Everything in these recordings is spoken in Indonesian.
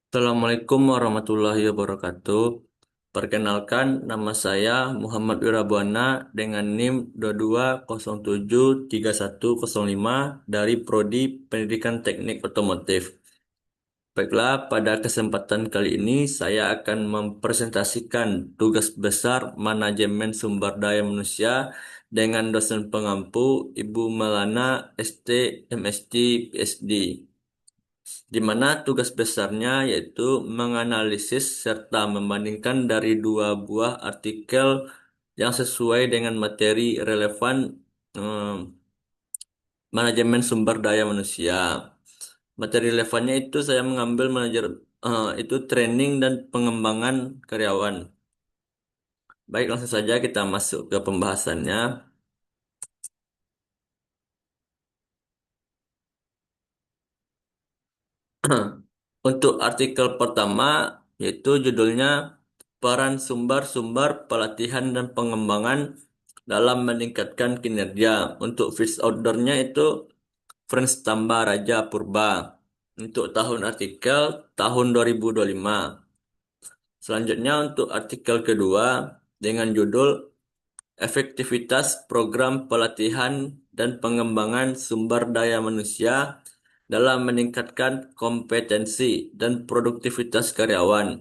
Assalamualaikum warahmatullahi wabarakatuh. Perkenalkan, nama saya Muhammad Wirabuana dengan NIM 22073105 dari Prodi Pendidikan Teknik Otomotif. Baiklah, pada kesempatan kali ini saya akan mempresentasikan tugas besar Manajemen Sumber Daya Manusia dengan dosen pengampu Ibu Malana ST MSc PSD, di mana tugas besarnya yaitu menganalisis serta membandingkan dari dua buah artikel yang sesuai dengan materi relevan eh, manajemen sumber daya manusia. Materi relevannya itu saya mengambil itu training dan pengembangan karyawan. Baik, langsung saja kita masuk ke pembahasannya. Untuk artikel pertama, yaitu judulnya Peran Sumber-Sumber Pelatihan dan Pengembangan dalam Meningkatkan Kinerja. Untuk first ordernya itu Frans Tamba Raja Purba. Untuk tahun artikel tahun 2025. Selanjutnya untuk artikel kedua dengan judul Efektivitas Program Pelatihan dan Pengembangan Sumber Daya Manusia dalam meningkatkan kompetensi dan produktivitas karyawan.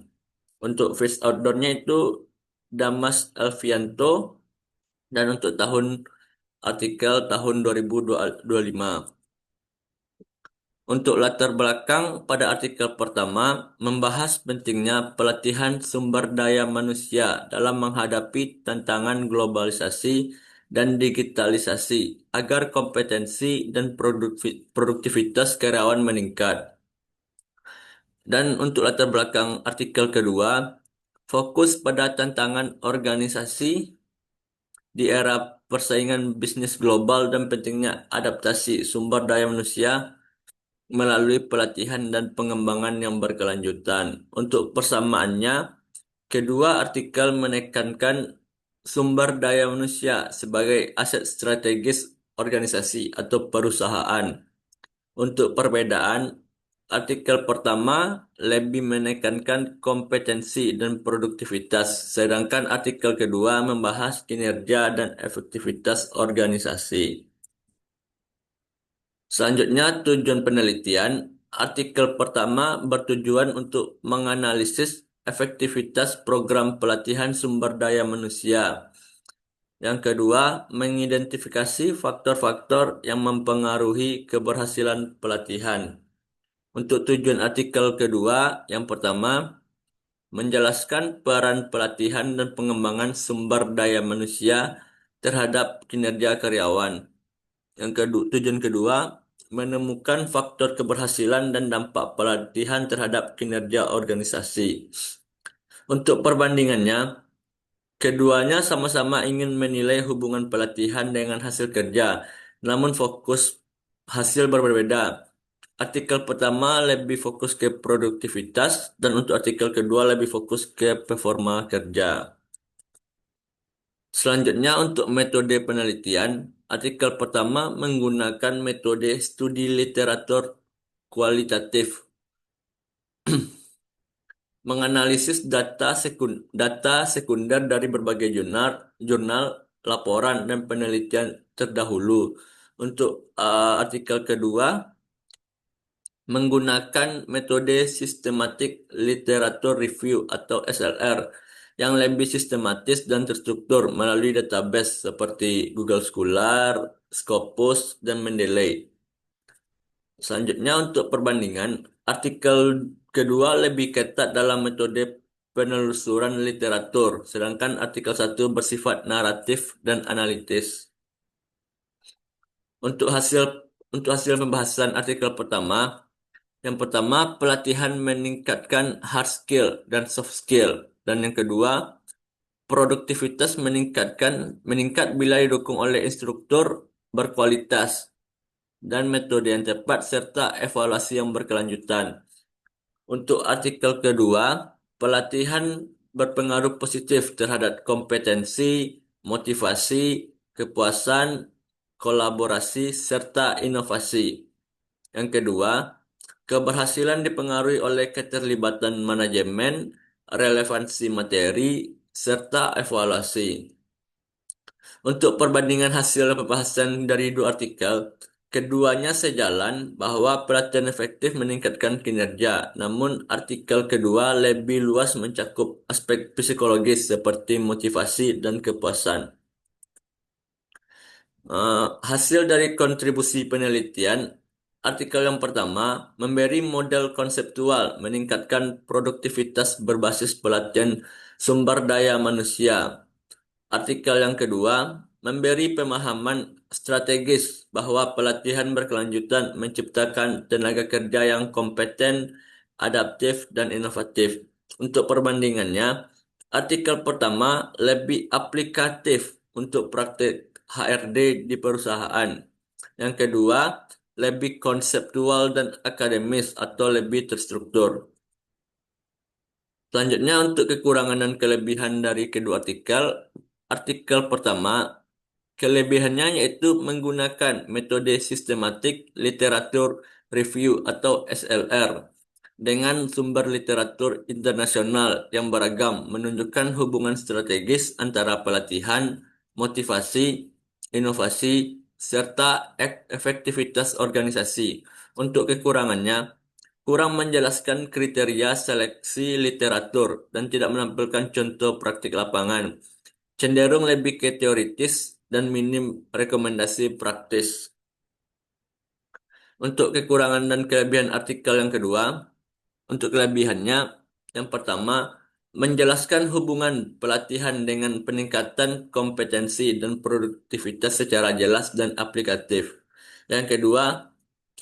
Untuk first ordernya itu Damas Alfianto dan untuk artikel tahun 2025. Untuk latar belakang pada artikel pertama membahas pentingnya pelatihan sumber daya manusia dalam menghadapi tantangan globalisasi dan digitalisasi agar kompetensi dan produktivitas karyawan meningkat. Dan untuk latar belakang artikel kedua, fokus pada tantangan organisasi di era persaingan bisnis global dan pentingnya adaptasi sumber daya manusia melalui pelatihan dan pengembangan yang berkelanjutan. Untuk persamaannya, kedua artikel menekankan sumber daya manusia sebagai aset strategis organisasi atau perusahaan. Untuk perbedaan, artikel pertama lebih menekankan kompetensi dan produktivitas, sedangkan artikel kedua membahas kinerja dan efektivitas organisasi. Selanjutnya, tujuan penelitian. Artikel pertama bertujuan untuk menganalisis efektivitas program pelatihan sumber daya manusia. Yang kedua, mengidentifikasi faktor-faktor yang mempengaruhi keberhasilan pelatihan. Untuk tujuan artikel kedua, yang pertama, menjelaskan peran pelatihan dan pengembangan sumber daya manusia terhadap kinerja karyawan. Tujuan kedua, menemukan faktor keberhasilan dan dampak pelatihan terhadap kinerja organisasi. Untuk perbandingannya, keduanya sama-sama ingin menilai hubungan pelatihan dengan hasil kerja, namun fokus hasil berbeda. Artikel pertama lebih fokus ke produktivitas, dan untuk artikel kedua lebih fokus ke performa kerja. Selanjutnya untuk metode penelitian, artikel pertama menggunakan metode studi literatur kualitatif, menganalisis data sekunder dari berbagai jurnal, laporan, dan penelitian terdahulu. Untuk artikel kedua, menggunakan metode Systematic Literature Review atau SLR yang lebih sistematis dan terstruktur melalui database seperti Google Scholar, Scopus, dan Mendeley. Selanjutnya untuk perbandingan, artikel kedua lebih ketat dalam metode penelusuran literatur, sedangkan artikel satu bersifat naratif dan analitis. Untuk hasil untuk hasil pembahasan artikel pertama, yang pertama, pelatihan meningkatkan hard skill dan soft skill. Dan yang kedua, produktivitas meningkat bila didukung oleh instruktur berkualitas dan metode yang tepat serta evaluasi yang berkelanjutan. Untuk artikel kedua, pelatihan berpengaruh positif terhadap kompetensi, motivasi, kepuasan, kolaborasi, serta inovasi. Yang kedua, Keberhasilan dipengaruhi oleh keterlibatan manajemen, relevansi materi, serta evaluasi. Untuk perbandingan hasil pembahasan dari dua artikel, keduanya sejalan bahwa pelatihan efektif meningkatkan kinerja, namun artikel kedua lebih luas mencakup aspek psikologis seperti motivasi dan kepuasan. Hasil dari kontribusi penelitian, artikel yang pertama memberi model konseptual meningkatkan produktivitas berbasis pelatihan sumber daya manusia. Artikel yang kedua memberi pemahaman strategis bahwa pelatihan berkelanjutan menciptakan tenaga kerja yang kompeten, adaptif, dan inovatif. Untuk perbandingannya, artikel pertama lebih aplikatif untuk praktik HRD di perusahaan. Yang kedua, lebih konseptual dan akademis atau lebih terstruktur. Selanjutnya untuk kekurangan dan kelebihan dari kedua artikel. Artikel pertama, kelebihannya yaitu menggunakan metode sistematik literatur review atau SLR dengan sumber literatur internasional yang beragam menunjukkan hubungan strategis antara pelatihan, motivasi, inovasi, serta efektivitas organisasi. Untuk kekurangannya, kurang menjelaskan kriteria seleksi literatur dan tidak menampilkan contoh praktik lapangan, cenderung lebih ke teoritis dan minim rekomendasi praktis. Untuk kekurangan dan kelebihan artikel yang kedua, untuk kelebihannya, yang pertama, menjelaskan hubungan pelatihan dengan peningkatan kompetensi dan produktivitas secara jelas dan aplikatif. Yang kedua,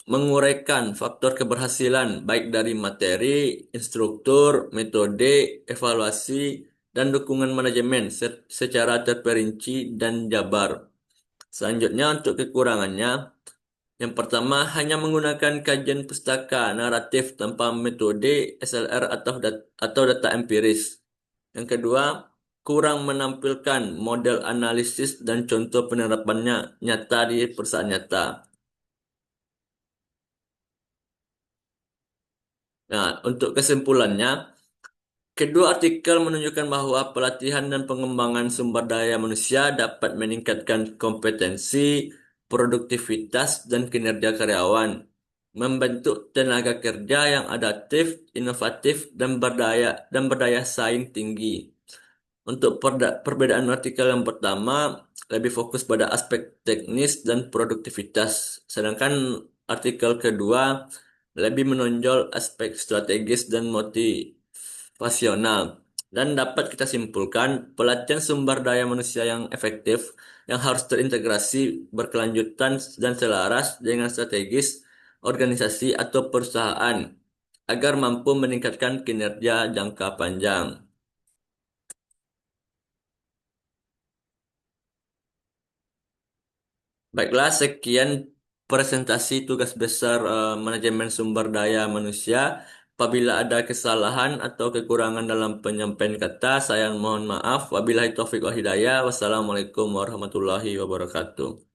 menguraikan faktor keberhasilan baik dari materi, instruktur, metode, evaluasi, dan dukungan manajemen secara terperinci dan jabar. Selanjutnya untuk kekurangannya, yang pertama hanya menggunakan kajian pustaka naratif tanpa metode SLR atau data empiris. Yang kedua, kurang menampilkan model analisis dan contoh penerapannya nyata di perusahaan nyata. Nah, untuk kesimpulannya, kedua artikel menunjukkan bahwa pelatihan dan pengembangan sumber daya manusia dapat meningkatkan kompetensi, produktivitas, dan kinerja karyawan, membentuk tenaga kerja yang adaptif, inovatif, dan berdaya saing tinggi. Untuk perbedaan artikel yang pertama lebih fokus pada aspek teknis dan produktivitas, sedangkan artikel kedua lebih menonjol aspek strategis dan motivasional. Dan dapat kita simpulkan, pelatihan sumber daya manusia yang efektif yang harus terintegrasi, berkelanjutan, dan selaras dengan strategis organisasi atau perusahaan agar mampu meningkatkan kinerja jangka panjang. Baiklah, sekian presentasi tugas besar manajemen sumber daya manusia. Apabila ada kesalahan atau kekurangan dalam penyampaian kata, saya mohon maaf. Wabillahi taufiq wal hidayah. Wassalamualaikum warahmatullahi wabarakatuh.